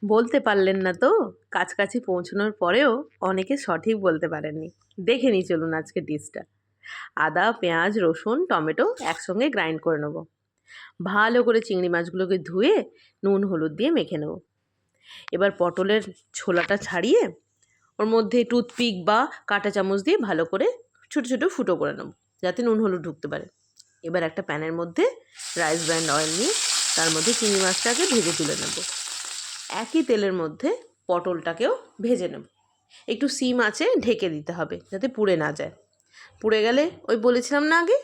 বলতে পারলেন না তো? কাছাকাছি পৌঁছানোর পরেও অনেকে সঠিক বলতে পারেননি। দেখে নিই চলুন আজকে ডিশটা। আদা, পেঁয়াজ, রসুন, টমেটো একসঙ্গে গ্রাইন্ড করে নেব। ভালো করে চিংড়ি মাছগুলোকে ধুয়ে নুন হলুদ দিয়ে মেখে নেব। এবার পটলের ছোলাটা ছাড়িয়ে ওর মধ্যে টুথপিক বা কাঁটা চামচ দিয়ে ভালো করে ছোটো ছোটো ফুটো করে নেব, যাতে নুন হলুদ ঢুকতে পারে। এবার একটা প্যানের মধ্যে রাইস ব্র্যান্ড অয়েল নিয়ে তার মধ্যে চিংড়ি মাছটাকে ভেজে তুলে নেব। একই তেলের মধ্যে পটলটাকেও ভেজে নেব। একটু সিম আঁচে ঢেকে দিতে হবে যাতে পুড়ে না যায়। পুড়ে গেলে ওই বলেছিলাম না আগে,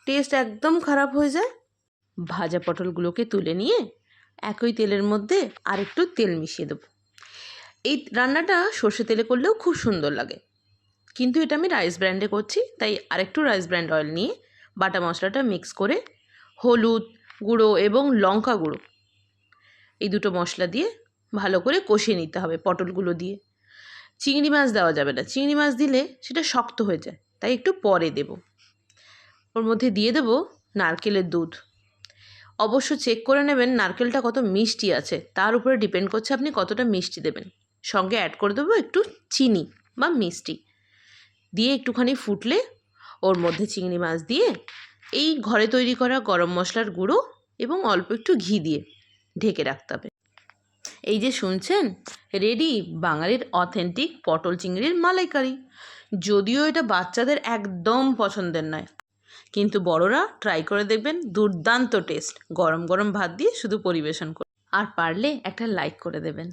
টেস্ট একদম খারাপ হয়ে যায়। ভাজা পটলগুলোকে তুলে নিয়ে একই তেলের মধ্যে আরেকটু তেল মিশিয়ে দেবো। এই রান্নাটা সর্ষে তেলে করলেও খুব সুন্দর লাগে, কিন্তু এটা আমি রাইস ব্র্যান্ডে করছি, তাই আরেকটু রাইস ব্র্যান্ড অয়েল নিয়ে বাটা মশলাটা মিক্স করে হলুদ গুঁড়ো এবং লঙ্কা গুঁড়ো এই দুটো মশলা দিয়ে ভালো করে কষিয়ে নিতে হবে পটলগুলো দিয়ে। চিংড়ি মাছ দেওয়া যাবে না, চিংড়ি মাছ দিলে সেটা শক্ত হয়ে যায়, তাই একটু পরে দেব। ওর মধ্যে দিয়ে দেব নারকেলের দুধ। অবশ্য চেক করে নেবেন নারকেলটা কত মিষ্টি আছে, তার উপরে ডিপেন্ড করছে আপনি কতটা মিষ্টি দেবেন। সঙ্গে অ্যাড করে দেবো একটু চিনি বা মিষ্টি দিয়ে একটুখানি ফুটলে ওর মধ্যে চিংড়ি মাছ দিয়ে এই ঘরে তৈরি করা গরম মশলার গুঁড়ো এবং অল্প একটু ঘি দিয়ে ঢেকে রাখতে হবে। এই যে শুনছেন, রেডি বাঙালির অথেন্টিক পটল চিংড়ির মালাইকারি। যদিও এটা বাচ্চাদের একদম পছন্দের নয়, কিন্তু বড়রা ট্রাই করে দেখবেন, দুর্দান্ত টেস্ট। গরম গরম ভাত দিয়ে শুধু পরিবেশন করুন, আর পারলে একটা লাইক করে দেবেন।